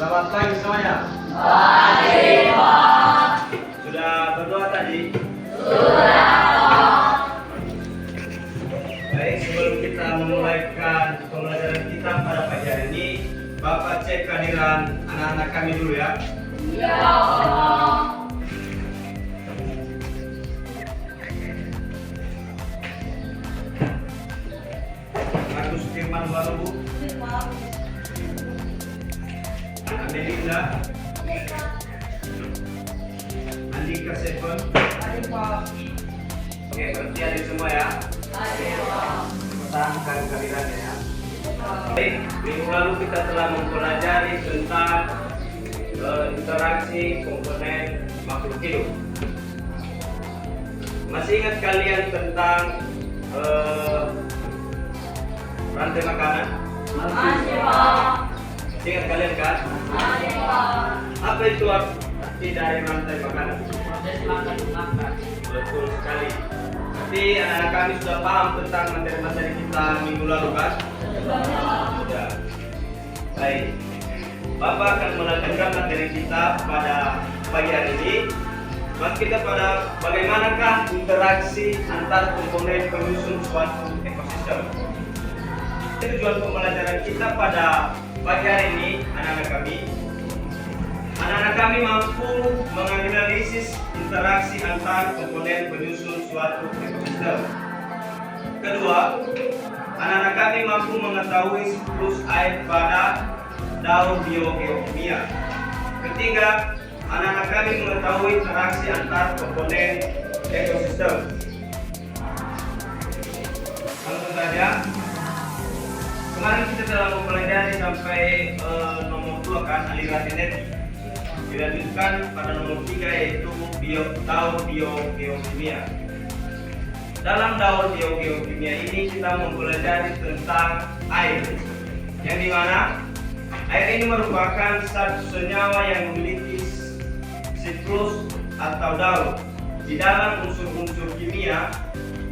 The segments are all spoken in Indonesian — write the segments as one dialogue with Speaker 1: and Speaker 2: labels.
Speaker 1: Selamat pagi semuanya.
Speaker 2: Pagi, Pak.
Speaker 1: Sudah berdoa tadi?
Speaker 2: Sudah.
Speaker 1: Baik, sebelum kita memulaikan pembelajaran kita pada pagi hari ini, Bapak cek kehadiran anak-anak kami dulu ya.
Speaker 2: Ya, Pak.
Speaker 1: Agus Firman Warubu, Amelinda, Andika Seven. Oke, berarti ada semua ya. Pertahankan kehadirannya ya. Baik, minggu lalu kita telah mempelajari tentang interaksi komponen makhluk hidup. Masih ingat kalian tentang rantai makanan?
Speaker 2: Masih, Pak.
Speaker 1: Ingat kalian kan?
Speaker 2: Masih, Pak.
Speaker 1: Apa itu arti dari rantai makanan? Betul sekali. Tapi anak-anak kami sudah paham tentang materi-materi kita minggu lalu kan? Sudah. Baik. Bapak akan melanjutkan materi kita pada pagi hari ini. Mas kita pada bagaimanakah interaksi antar komponen penyusun suatu ekosistem. Tujuan pembelajaran kita pada pagi hari ini, anak-anak kami mampu menganalisis interaksi antar komponen penyusun suatu ekosistem. Kedua, anak-anak kami mampu mengetahui siklus air pada daun biogeokimia. Ketiga, anak-anak kami mengetahui interaksi antar komponen ekosistem. Langsung saja. Kemarin kita telah mempelajari sampai nomor 2 kan, aliran energi. Dilanjutkan pada nomor 3 yaitu daun biogeokimia. Dalam daun biogeokimia ini kita mempelajari tentang air, yang dimana air ini merupakan satu senyawa yang memiliki siklus atau daun di dalam unsur-unsur kimia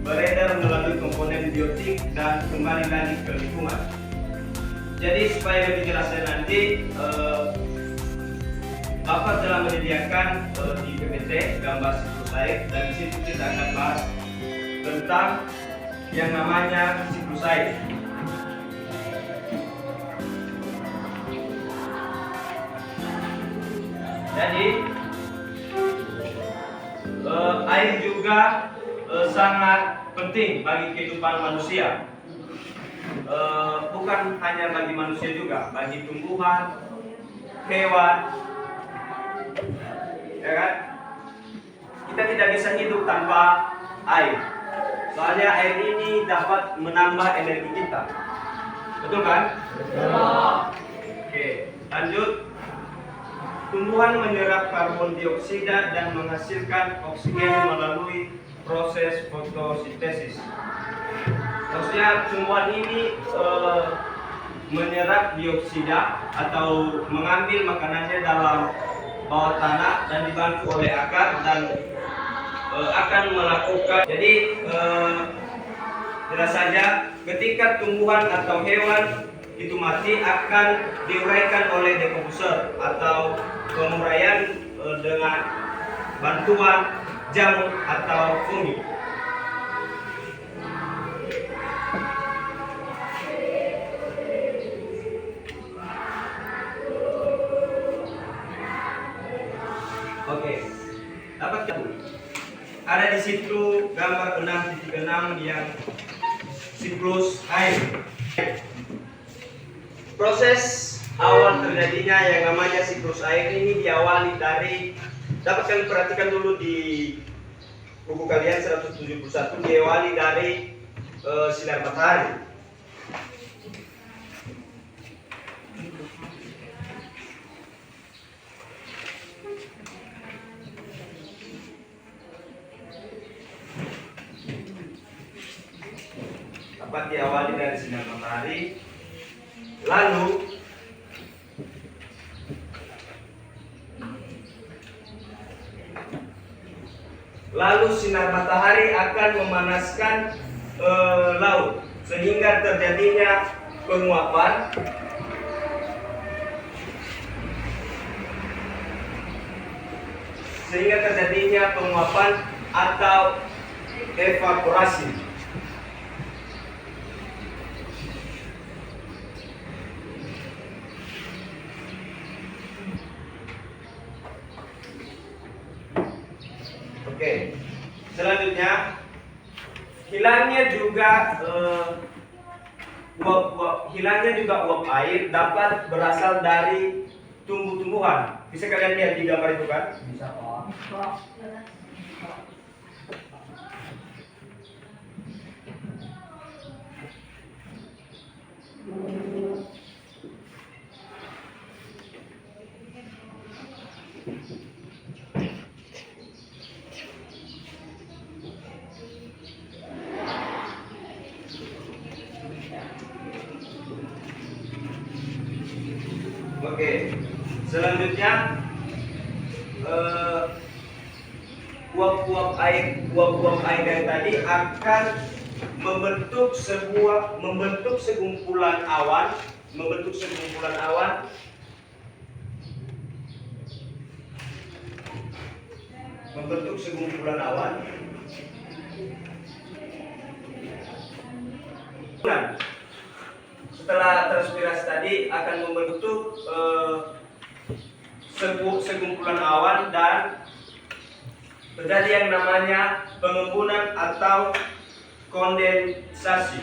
Speaker 1: beredar melalui komponen biotik dan kembali lagi ke lingkungan. Jadi supaya lebih jelasnya nanti Bapak telah menyediakan di PPT gambar siklus air, dan di situ kita akan bahas tentang yang namanya siklus air. Jadi air juga sangat penting bagi kehidupan manusia. Bukan hanya bagi manusia juga, bagi tumbuhan, hewan, ya kan? Kita tidak bisa hidup tanpa air. Soalnya air ini dapat menambah energi kita. Betul kan? Oke, lanjut. Tumbuhan menyerap karbon dioksida dan menghasilkan oksigen melalui proses fotosintesis. Maksudnya tumbuhan ini menyerap dioksida atau mengambil makanannya dalam bawah tanah dan dibantu oleh akar dan akan melakukan. Jadi jelas saja ketika tumbuhan atau hewan itu mati akan diuraikan oleh dekomposer atau penguraian dengan bantuan jamur atau fungi. Oke, dapat ada di situ gambar 6.6 yang siklus air. Proses awal terjadinya yang namanya siklus air ini diawali dari, dapat kalian perhatikan dulu di buku kalian 171, diawali dari sinar matahari. Dapat diawali dari sinar matahari. Lalu sinar matahari akan memanaskan laut sehingga terjadinya penguapan sehingga terjadinya penguapan atau evaporasi. Oke, selanjutnya hilangnya juga uap air dapat berasal dari tumbuh-tumbuhan. Bisa kalian lihat di gambar itu kan? Bisa, Pak. Oke, selanjutnya uap-uap air yang tadi akan membentuk segumpulan awan, setelah transpirasi tadi akan membentuk segumpulan awan dan terjadi yang namanya pengembunan atau kondensasi.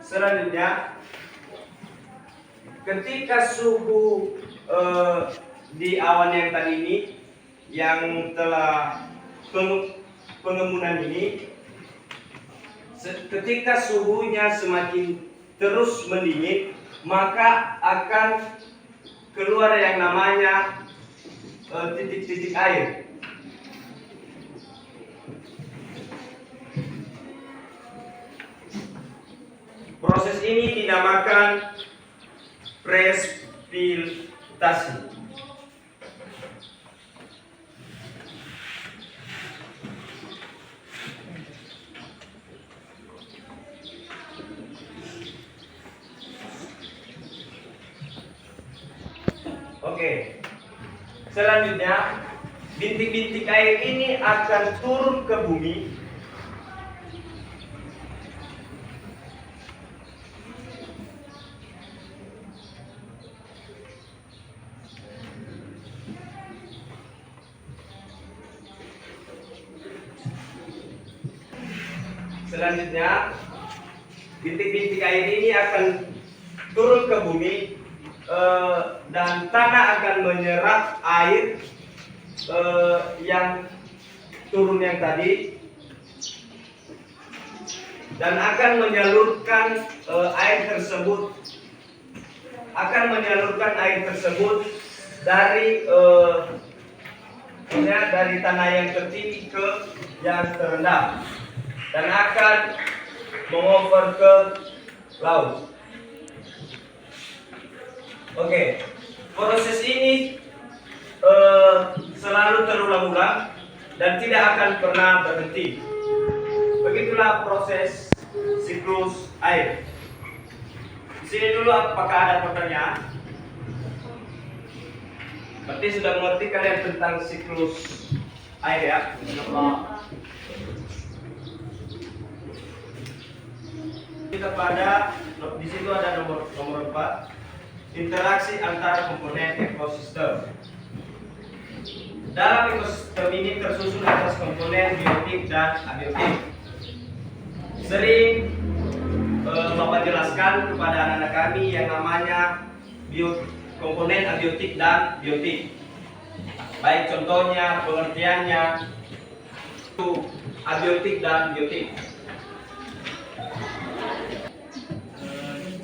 Speaker 1: Selanjutnya, ketika suhu di awan yang tadi ini, yang telah pengembunan ini, ketika suhunya semakin terus mendingin, maka akan keluar yang namanya titik-titik air. Proses ini dinamakan precipitation. Oke. Selanjutnya, bintik-bintik air ini akan turun ke bumi. Selanjutnya, bintik-bintik air ini akan turun ke bumi dan tanah akan menyerap air yang turun yang tadi dan akan menyalurkan air tersebut dari tanah yang tertinggi ke yang terendah dan akan mengoper ke laut. Oke, proses ini selalu terulang-ulang dan tidak akan pernah berhenti. Begitulah proses siklus air. Di sini dulu apakah ada pertanyaan? Berarti sudah mengerti kalian tentang siklus air ya? Kita pada di situ ada nomor 4. Interaksi antara komponen ekosistem. Dalam ekosistem ini tersusun atas komponen biotik dan abiotik. Sering Bapak jelaskan kepada anak-anak kami yang namanya komponen abiotik dan biotik. Baik contohnya, pengertiannya, itu abiotik dan biotik.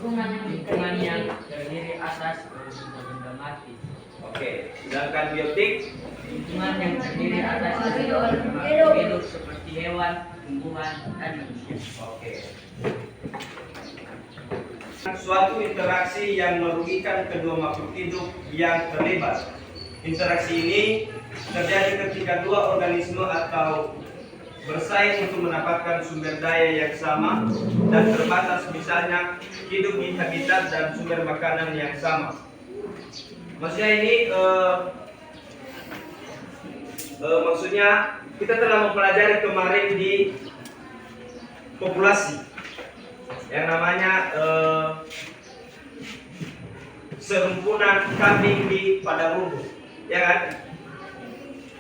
Speaker 3: Lingkungan yang terdiri atas benda mati.
Speaker 1: Oke, sedangkan biotik
Speaker 3: Lingkungan yang terdiri atas makhluk hidup seperti hewan, tumbuhan, dan manusia.
Speaker 1: Oke. Suatu interaksi yang merugikan kedua makhluk hidup yang terlibat. interaksi ini terjadi ketika dua organisme atau bersaing untuk mendapatkan sumber daya yang sama dan terbatas, misalnya hidup di habitat dan sumber makanan yang sama. Maksudnya ini maksudnya kita telah mempelajari kemarin di populasi yang namanya serumpunan kambing di padang rumput, ya kan?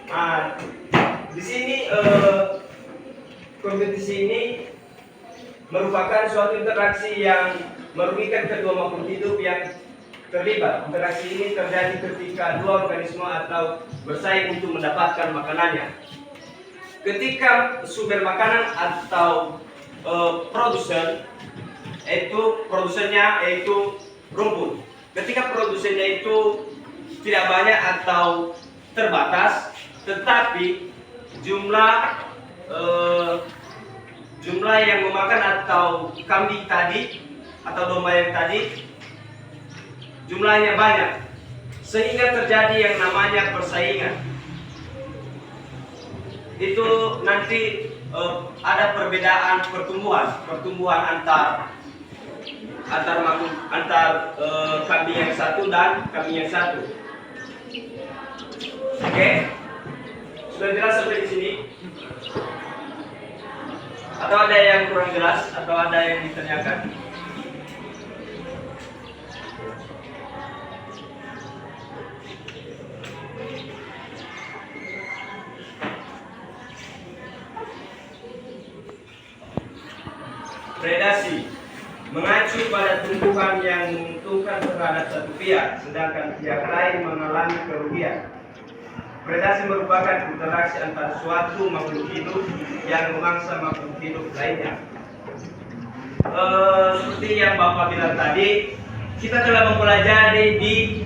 Speaker 1: Nah, di sini kompetisi ini merupakan suatu interaksi yang merugikan kedua makhluk hidup yang terlibat. Interaksi ini terjadi ketika dua organisme atau bersaing untuk mendapatkan makanannya. Ketika sumber makanan atau produsennya yaitu rumput. Ketika produsennya itu tidak banyak atau terbatas, tetapi jumlah yang memakan atau kambing tadi atau domba yang tadi jumlahnya banyak, sehingga terjadi yang namanya persaingan. Itu nanti ada perbedaan pertumbuhan antar kambing yang satu dan kambing yang satu. Oke, sudah jelas sampai di sini? Atau ada yang kurang jelas atau ada yang ditanyakan? Predasi mengacu pada tumbuhan yang menguntungkan terhadap satu pihak, sedangkan pihak lain mengalami kerugian. Predasi merupakan interaksi antara suatu makhluk hidup yang memangsa makhluk hidup lainnya. Seperti yang Bapak bilang tadi, kita telah mempelajari di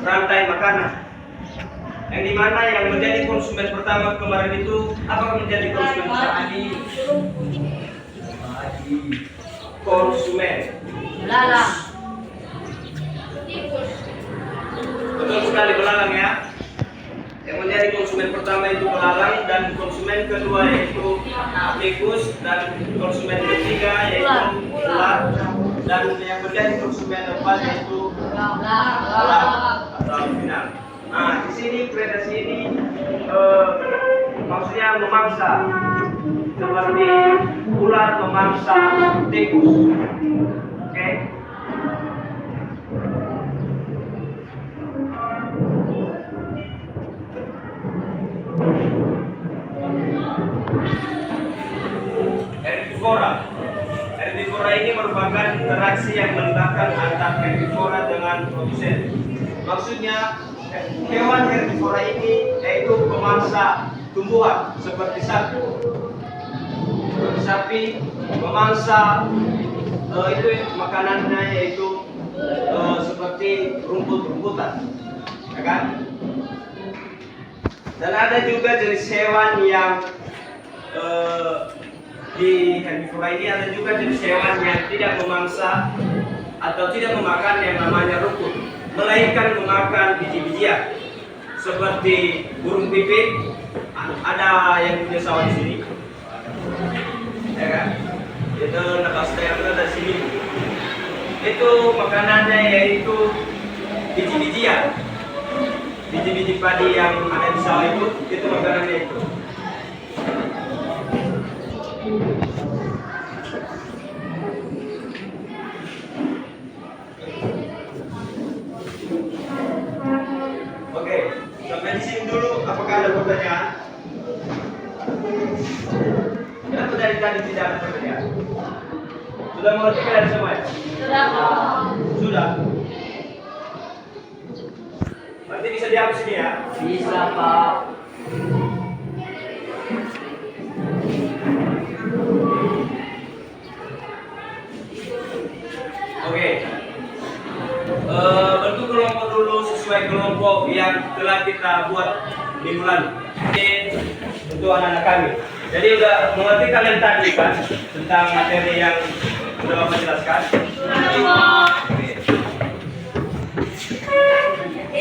Speaker 1: rantai makanan, yang dimana yang menjadi konsumen pertama kemarin itu apakah menjadi konsumen pertama? Konsumen.
Speaker 2: Belalang.
Speaker 1: Betul sekali, belalang ya. Yang menjadi konsumen pertama itu belalang, dan konsumen kedua yaitu tikus, dan konsumen ketiga yaitu ular, dan yang menjadi konsumen keempat yaitu ular atau final. Nah, di sini predasi ini maksudnya memangsa, seperti ular memangsa tikus. Oke. Herbivora ini merupakan interaksi yang melibatkan antara herbivora dengan produsen. Maksudnya hewan herbivora ini yaitu pemangsa tumbuhan seperti sapi memangsa itu makanannya yaitu seperti rumput-rumputan, ya kan? Dan ada juga jenis hewan yang di herbivora ini ada juga jenis hewan yang tidak memangsa atau tidak memakan yang namanya rumput, melainkan memakan biji-bijian seperti burung pipit. Ada yang punya sawah di sini, ya kan? Itu nafas yang ada di sini. Itu makanannya yaitu biji-bijian, biji-biji padi yang ada di sawah itu makanannya itu. Oke, sampai di sini dulu. Apakah ada pertanyaan? Kenapa dari tadi tidak ada pertanyaan? Sudah mengerti kalian semua ya? Sudah. Nanti bisa dihapus ini ya?
Speaker 3: Bisa, Pak.
Speaker 1: Oke. Bentuk kelompok dulu sesuai kelompok yang telah kita buat minggu lalu. Ini untuk anak-anak kami. Jadi udah mengerti kalian tadi kan tentang materi yang sudah Bapak jelaskan? Oke. Oke,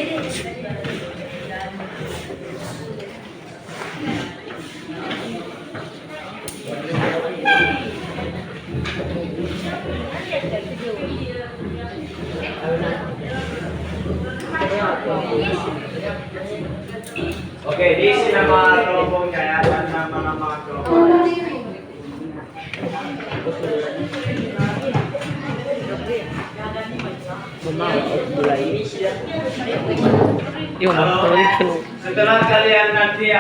Speaker 1: diisi nama kelompoknya ya, dan nama-nama kelompok. Setelah kalian nanti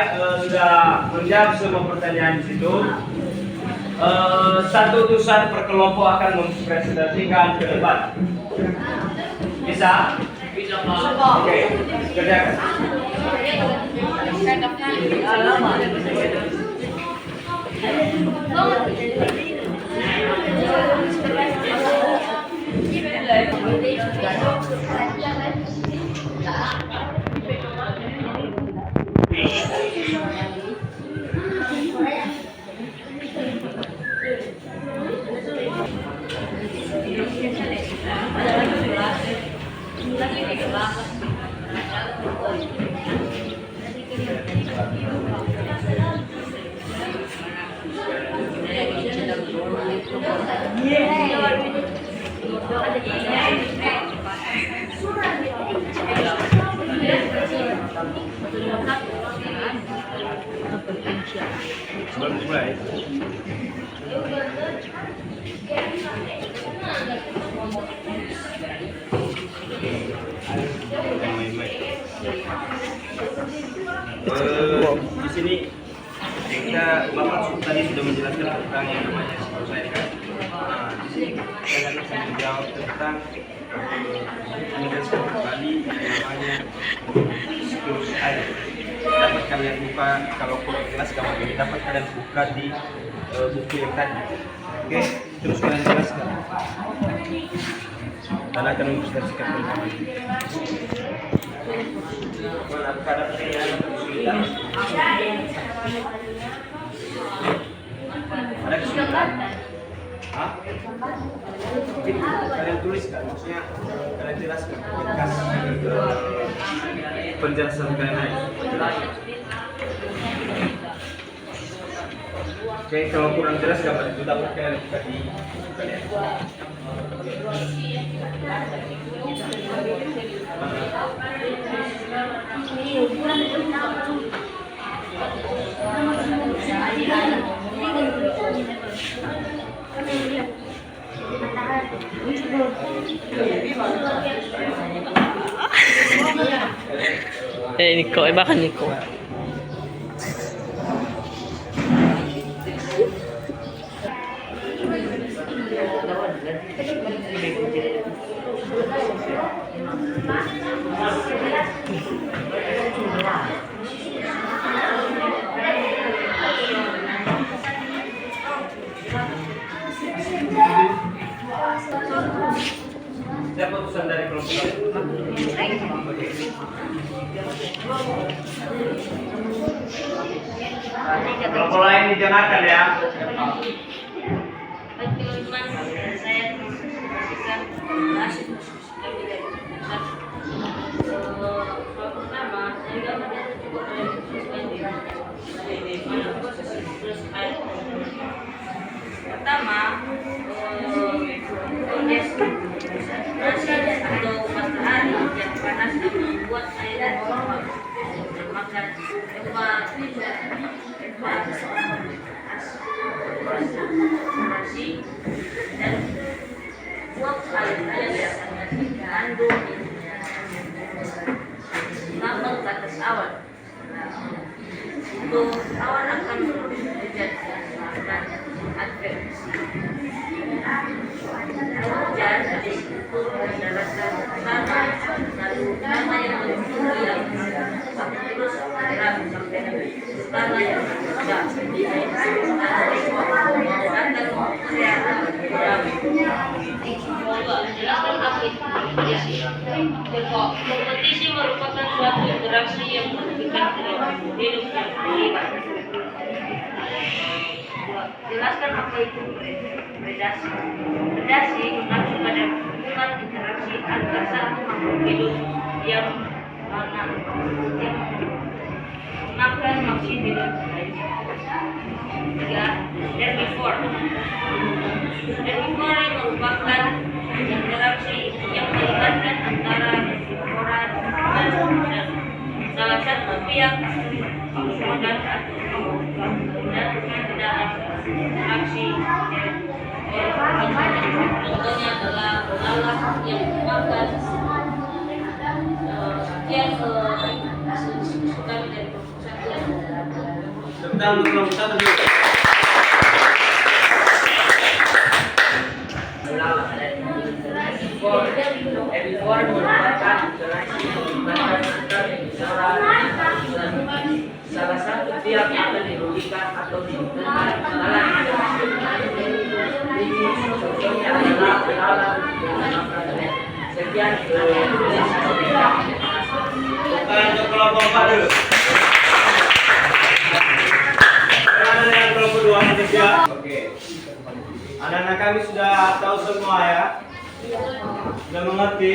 Speaker 1: sudah menjawab semua pertanyaan di situ, satu utusan per kelompok akan mempresentasikan ke depan. Bisa?
Speaker 3: Bisa, Pak.
Speaker 1: Oke, kerjakan. Sebelum dimulai. Di sini Bapak tadi sudah menjelaskan tentang yang namanya siklus air kan. Nah, di sini kalian akan menjawab tentang menjelaskan kembali yang namanya siklus air. Dapat kalian buka, kalau kurang jelas kamu ini dapat kalian buka di buku yang tadi. Oke, terus kalian jelaskan. Dan akan mempresentasikan kembali. Apakah ada pertanyaan atau kesulitan? Ada kesulitan? Hah? Kalian tuliskan, maksudnya kalian jelaskan bekas penjelasan kalian naik. Oke, kalau kurang jelas gambar itu dapat kalian buka di kalian.
Speaker 4: Niko, bahkan Niko.
Speaker 1: Siapa utusan dari kelompok? Kelompok lain didengarkan ya.
Speaker 2: Teman-teman, saya menyaksikan hasil kami dari pusat. Kalau pertama, saya gambar yang cukup pertama, kondisi nasi atau matahari yang panas membuat air dan makan evaporasi dan uap air yang mengandung lambang batas awan. Untuk awan akan hujan dan adversi. Hujan itu mendaratkan tanah, lalu tanah yang lebih tinggi yang terus bergerak sampai tanah yang rendah. Kompetisi merupakan suatu interaksi yang menunjukkan hidup yang beriman. Jelaskan apa itu predasi. Predasi mengacu pada hubungan interaksi antar satu makhluk hidup yang karena makan masih tidak baik. Tiga, dan before merupakan interaksi yang melibatkan antara orang dan manusia. Salah satu pihak menggunakan atau dan dalam aksi contohnya adalah alat yang merupakan yang suka menjadi persatuan.
Speaker 1: Tentang kelompok satu dulu.
Speaker 3: Before merupakan interaksi yang melibatkan antara orang. Salah satu pihak akan dirugikan atau diberikan kesalahan. Ini contohnya adalah alat sekian
Speaker 1: Bukan untuk kelompok 4 dulu. Sekarang dengan kelompok 2 saja. Oke. Anak-anak kami sudah tahu semua ya. Sudah mengerti?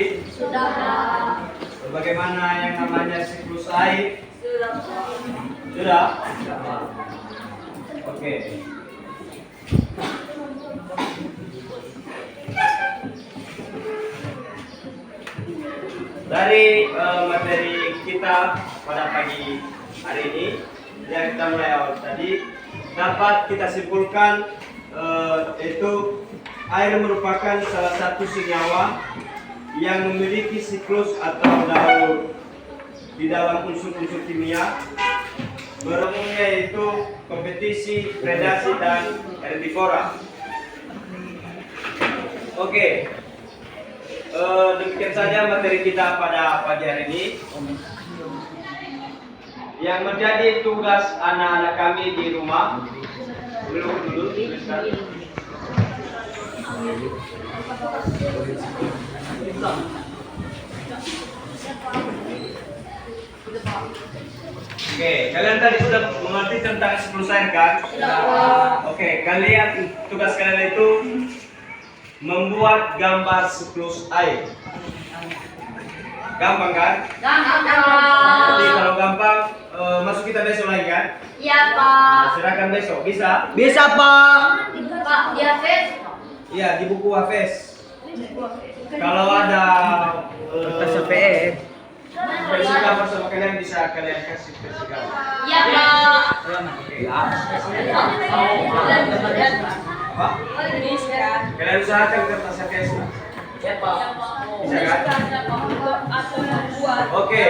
Speaker 1: Bagaimana yang namanya siklus air? Sudah? Oke. Dari materi kita pada pagi hari ini yang kita mulai awal tadi dapat kita simpulkan itu air merupakan salah satu senyawa yang memiliki siklus atau daur di dalam unsur-unsur kimia berumumnya yaitu kompetisi, predasi, dan herbivora. Oke. Demikian saja materi kita pada pagi hari ini. Yang menjadi tugas anak-anak kami di rumah, dulu tuliskan. Oke, kalian tadi sudah mengerti tentang siklus air kan? Oke, kalian tugas kalian itu membuat gambar siklus air. Gampang kan? Jadi kalau gampang, masuk kita besok lagi kan?
Speaker 2: Iya Pak.
Speaker 1: Silakan besok, bisa?
Speaker 4: Bisa, Pak.
Speaker 2: Pak, di Hafiz.
Speaker 1: Iya, di buku Hafiz. Kalau ada versi gambar sama kalian bisa kalian kasih versi gambar.
Speaker 2: Iya Pak.
Speaker 1: Pak, kalian usahakan kertas Hafiz. Bisa kan? Oke.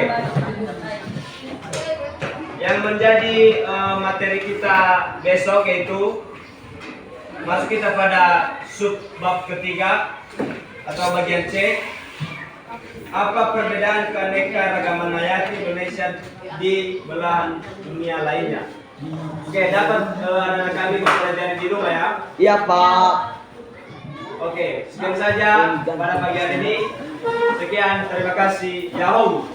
Speaker 1: Yang menjadi materi kita besok yaitu masuk kita pada sub bab ketiga atau bagian C. Apa perbedaan keanekaragaman hayati Indonesia di belahan dunia lainnya? Oke, dapat anak kami mempelajari di rumah ya.
Speaker 4: Iya, Pak.
Speaker 1: Oke, sekian saja pada pagi hari ini. Sekian, terima kasih. Yahoo.